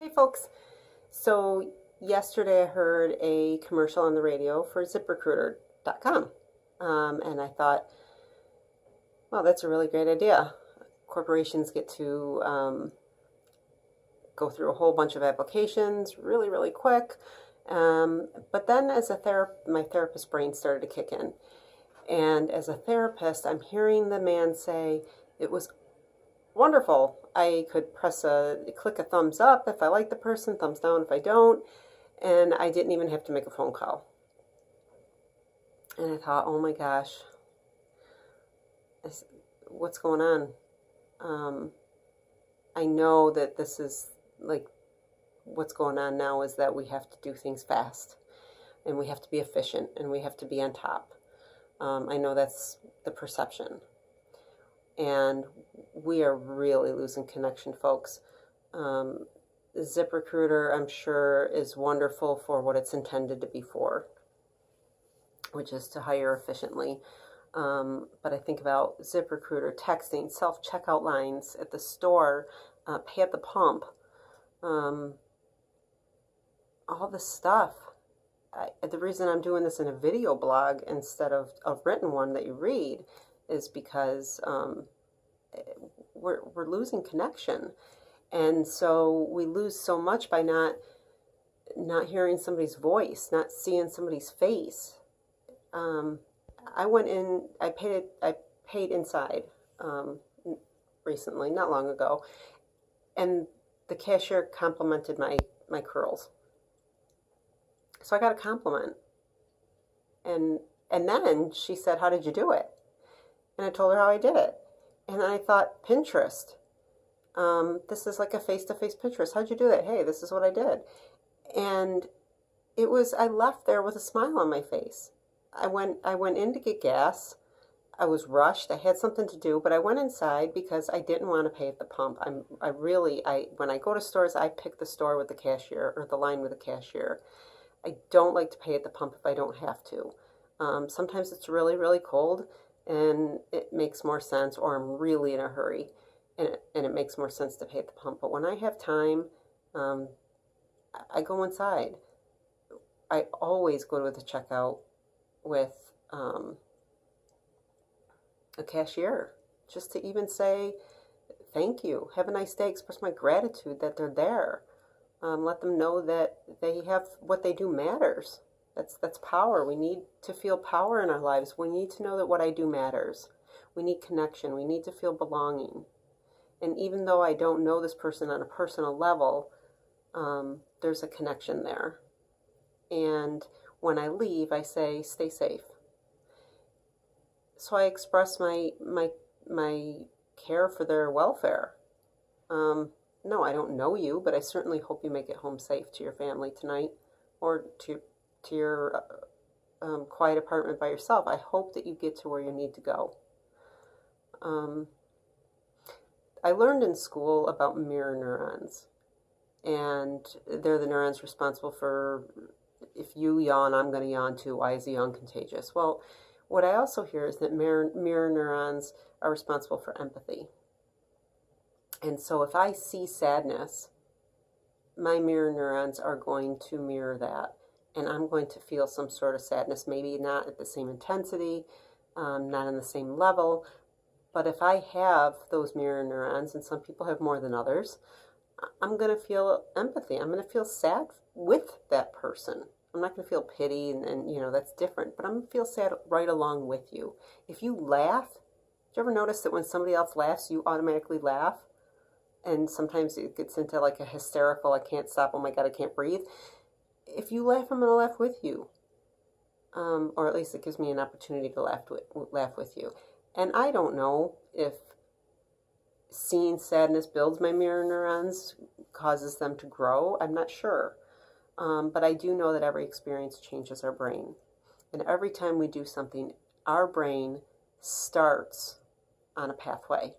Hey folks. So yesterday I heard a commercial on the radio for ZipRecruiter.com. And I thought, well, that's a really great idea. Corporations get to go through a whole bunch of applications really, really quick. But then as my therapist brain started to kick in. And as a therapist, I'm hearing the man say, it was wonderful. I could click a thumbs up if I like the person, thumbs down if I don't, and I didn't even have to make a phone call. And I thought, oh my gosh, what's going on? I know that this is like what's going on now is that we have to do things fast, and we have to be efficient, and we have to be on top. I know that's the perception. And we are really losing connection, folks. ZipRecruiter, I'm sure, is wonderful for what it's intended to be for, which is to hire efficiently. But I think about ZipRecruiter, texting, self-checkout lines at the store, pay at the pump, all this stuff. The reason I'm doing this in a video blog instead of a written one that you read is because we're losing connection, and so we lose so much by not hearing somebody's voice, not seeing somebody's face. I went in. I paid inside recently, not long ago, and the cashier complimented my curls. So I got a compliment, and then she said, "How did you do it?" And I told her how I did it. And then I thought, Pinterest. This is like a face-to-face Pinterest. How'd you do that? Hey, this is what I did. And I left there with a smile on my face. I went in to get gas. I was rushed. I had something to do, but I went inside because I didn't want to pay at the pump. When I go to stores, I pick the store with the cashier or the line with the cashier. I don't like to pay at the pump if I don't have to. Sometimes it's really, really cold, and it makes more sense, or I'm really in a hurry, and it makes more sense to pay at the pump. But when I have time, I go inside. I always go to the checkout with a cashier, just to even say thank you, have a nice day, express my gratitude that they're there. Let them know that what they do matters. That's power. We need to feel power in our lives. We need to know that what I do matters. We need connection. We need to feel belonging. And even though I don't know this person on a personal level, there's a connection there. And when I leave, I say, stay safe. So I express my care for their welfare. No, I don't know you, but I certainly hope you make it home safe to your family tonight, or to your quiet apartment by yourself. I hope that you get to where you need to go. I learned in school about mirror neurons, and they're the neurons responsible for, if you yawn, I'm going to yawn too. Why is a yawn contagious? Well, what I also hear is that mirror neurons are responsible for empathy. And so if I see sadness, my mirror neurons are going to mirror that. And I'm going to feel some sort of sadness, maybe not at the same intensity, not on the same level. But if I have those mirror neurons, and some people have more than others, I'm going to feel empathy. I'm going to feel sad with that person. I'm not going to feel pity, and that's different. But I'm going to feel sad right along with you. If you laugh, do you ever notice that when somebody else laughs, you automatically laugh? And sometimes it gets into like a hysterical, I can't stop, oh my God, I can't breathe. If you laugh, I'm going to laugh with you. Or at least it gives me an opportunity to laugh with you. And I don't know if seeing sadness builds my mirror neurons, causes them to grow. I'm not sure. But I do know that every experience changes our brain. And every time we do something, our brain starts on a pathway.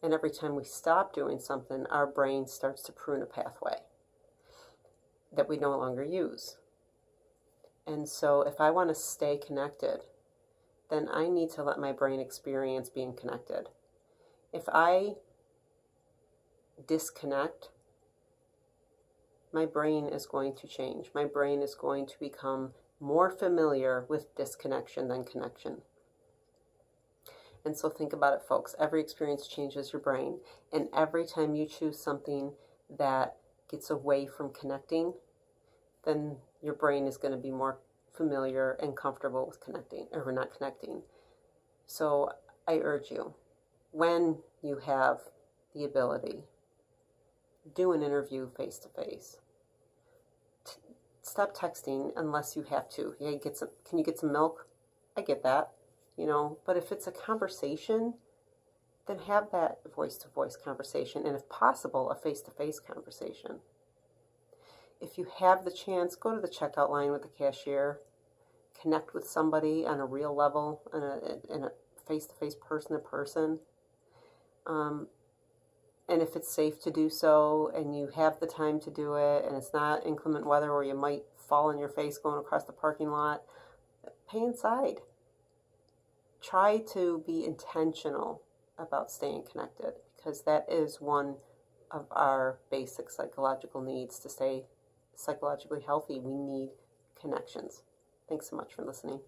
And every time we stop doing something, our brain starts to prune a pathway that we no longer use. And so if I want to stay connected, then I need to let my brain experience being connected. If I disconnect, my brain is going to change. My brain is going to become more familiar with disconnection than connection. And so think about it, folks. Every experience changes your brain. And every time you choose something that gets away from connecting, then your brain is going to be more familiar and comfortable with connecting or not connecting. So I urge you, when you have the ability, do an interview face to face. Stop texting unless you have to. Yeah, can you get some milk? I get that, but if it's a conversation, then have that voice-to-voice conversation, and if possible, a face-to-face conversation. If you have the chance, go to the checkout line with the cashier, connect with somebody on a real level, in a face-to-face, person-to-person. And if it's safe to do so, and you have the time to do it, and it's not inclement weather where you might fall on your face going across the parking lot, pay inside. Try to be intentional about staying connected, because that is one of our basic psychological needs to stay psychologically healthy. We need connections. Thanks so much for listening.